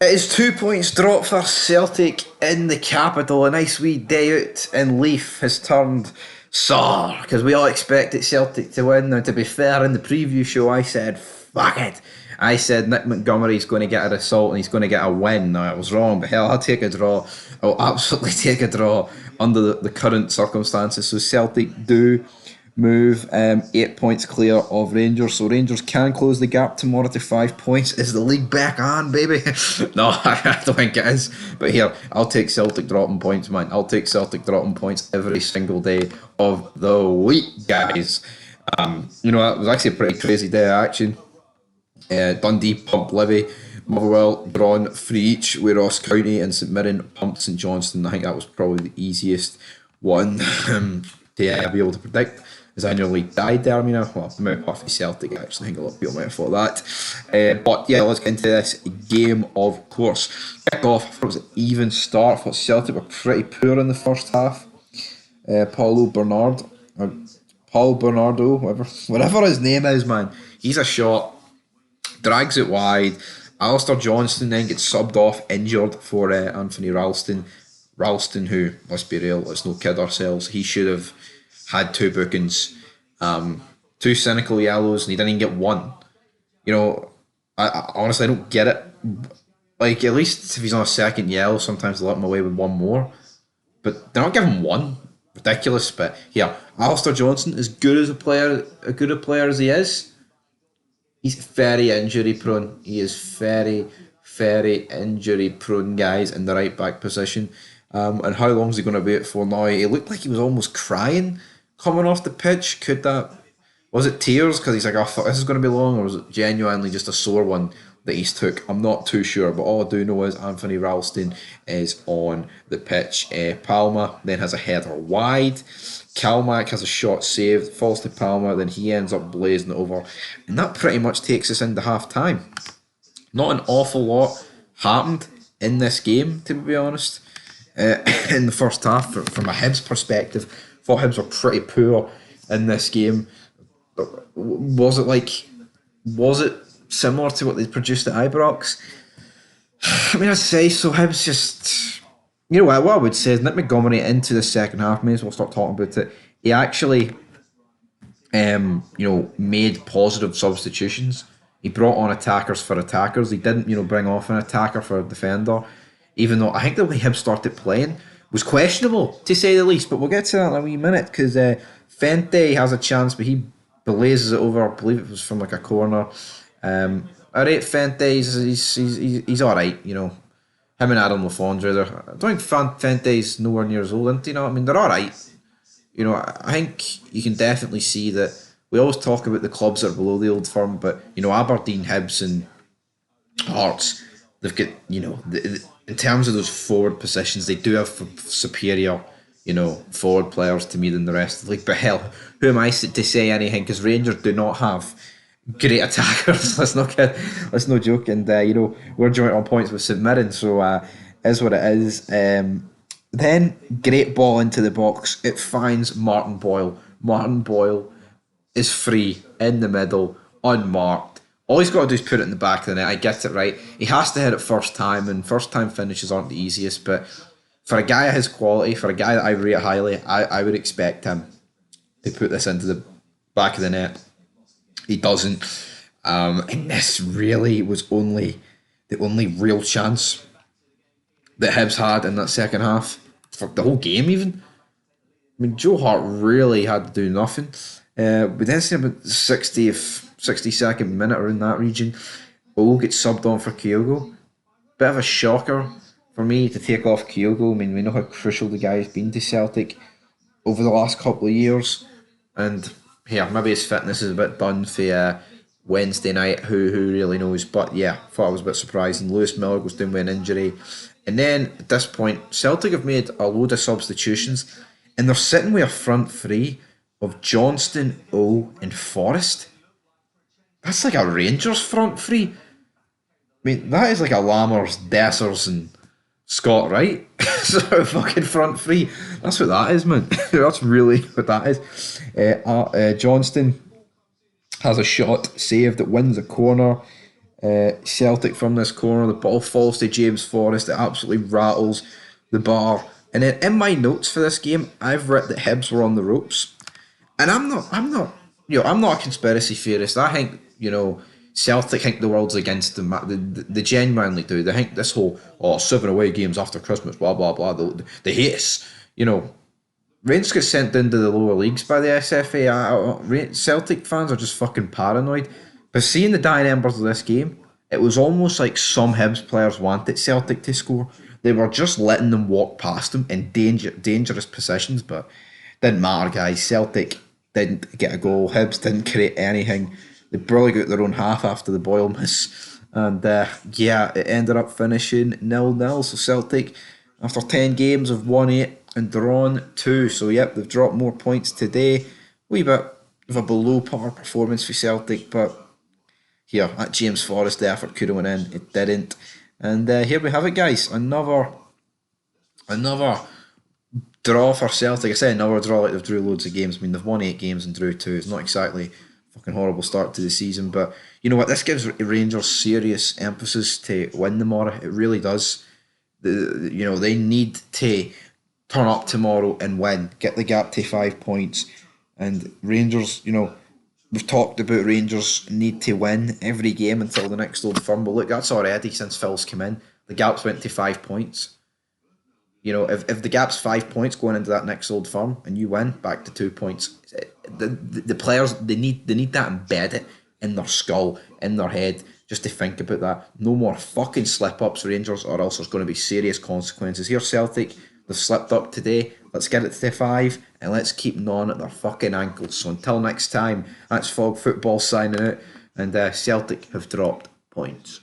It is 2 points drop for Celtic in the capital. A nice wee day out in Leith has turned sour because we all expected Celtic to win. Now, to be fair, in the preview show, I said, fuck it. I said Nick Montgomery's going to get a result and he's going to get a win. Now, I was wrong, but hell, I'll take a draw. I'll absolutely take a draw under the current circumstances. So, Celtic do move 8 points clear of Rangers, so Rangers can close the gap tomorrow to 5 points. Is the league back on, baby? No, I don't think it is. But here, I'll take Celtic dropping points, man. I'll take Celtic dropping points every single day of the week, guys. It was actually a pretty crazy day of action. Dundee pumped Livy, Motherwell drawn 3 each, with Ross County and St Mirren pumped St Johnstone. I think that was probably the easiest one to be able to predict. As I nearly died there, I'm off Celtic actually. I think a lot of people might have thought that. But yeah, let's get into this game, of course. Kick off, I thought it was an even start. I thought Celtic were pretty poor in the first half. Paulo Bernardo, whatever his name is, man. He's a shot, drags it wide. Alistair Johnston then gets subbed off, injured for Anthony Ralston. Ralston, who, let's be real, let's not kid ourselves, he should have had 2 bookings, 2 cynical yellows, and he didn't even get one. I honestly don't get it. Like, at least if he's on a second yellow, sometimes they let him away with one more. But they're not giving one. Ridiculous. But yeah, Alistair Johnson, as good a player as he is, he's very injury prone. He is very, very injury prone, guys, in the right back position. And how long is he going to wait for now? He looked like he was almost crying coming off the pitch. Was it tears because he's like, oh fuck, this is going to be long, or was it genuinely just a sore one that he's took? I'm not too sure, but all I do know is Anthony Ralston is on the pitch. Palma then has a header wide. Kalmak has a shot saved, falls to Palma, then he ends up blazing it over, and that pretty much takes us into half time. Not an awful lot happened in this game, to be honest. In the first half, from a Hibs perspective, thought Hibs were pretty poor in this game. Was it similar to what they produced at Ibrox? I mean, I'd say so. Hibs just, what I would say is Nick Montgomery into the second half, may as well stop talking about it. He actually, made positive substitutions. He brought on attackers for attackers. He didn't, bring off an attacker for a defender. Even though I think the way Hibs started playing was questionable, to say the least. But we'll get to that in a wee minute, because Fente has a chance, but he blazes it over. I believe it was from like a corner. I rate Fente. He's all right. Him and Adam Lafondre. I don't think Fente's nowhere near as old. They're all right. I think you can definitely see that. We always talk about the clubs that are below the old firm, but Aberdeen, Hibs, and Hearts, they've got in terms of those forward positions, they do have superior, forward players to me than the rest of the league. But hell, who am I to say anything? Because Rangers do not have great attackers. Let's no joke. And we're joint on points with St Mirren, so is what it is. Then great ball into the box. It finds Martin Boyle. Martin Boyle is free in the middle, unmarked. All he's got to do is put it in the back of the net. I get it right. He has to hit it first time, and first time finishes aren't the easiest. But for a guy of his quality, for a guy that I rate highly, I would expect him to put this into the back of the net. He doesn't. And this really was the only real chance that Hibs had in that second half, for the whole game even. I mean, Joe Hart really had to do nothing. We then see about the 62nd minute or in that region, O gets subbed on for Kyogo. Bit of a shocker for me to take off Kyogo. I mean, we know how crucial the guy has been to Celtic over the last couple of years. And yeah, maybe his fitness is a bit done for Wednesday night. Who really knows? But yeah, thought it was a bit surprising. Lewis Miller goes down with an injury. And then at this point, Celtic have made a load of substitutions, and they're sitting with a front three of Johnston, O, and Forrest. That's like a Rangers front three. I mean, that is like a Lammers, Dessers, and Scott Wright sort of fucking front three. That's what that is, man. That's really what that is. Johnston has a shot saved that wins a corner. Celtic from this corner, the ball falls to James Forrest, it absolutely rattles the bar. And then in my notes for this game, I've written that Hibs were on the ropes. And I'm not a conspiracy theorist. I think, Celtic think the world's against them. They genuinely do. They think this whole, 7 away games after Christmas, blah, blah, blah. They hate us. Rangers get sent into the lower leagues by the SFA. Celtic fans are just fucking paranoid. But seeing the dying embers of this game, it was almost like some Hibs players wanted Celtic to score. They were just letting them walk past them in dangerous positions, but didn't matter, guys. Celtic didn't get a goal. Hibs didn't create anything. They barely got their own half after the Boyle miss. And it ended up finishing 0-0. So Celtic, after 10 games, have won 8 and drawn 2. So, yep, they've dropped more points today. Wee bit of a below par performance for Celtic, but here, at James Forrest, the effort could have went in. It didn't. And here we have it, guys. Another draw for Celtic. I say another draw, like they've drew loads of games. I mean, they've won 8 games and drew 2. It's not exactly a fucking horrible start to the season, but you know what? This gives Rangers serious emphasis to win tomorrow. It really does. They need to turn up tomorrow and win, get the gap to 5 points. And Rangers, we've talked about Rangers need to win every game until the next Old Firm. But look, that's already since Phil's come in. The gap's went to 5 points. If the gap's 5 points going into that next Old Firm and you win, back to 2 points. The players, they need that embedded in their skull, in their head, just to think about that. No more fucking slip-ups, Rangers, or else there's going to be serious consequences. Here, Celtic, they've slipped up today. Let's get it to 5 and let's keep gnawing at their fucking ankles. So until next time, that's Fog Football signing out, and Celtic have dropped points.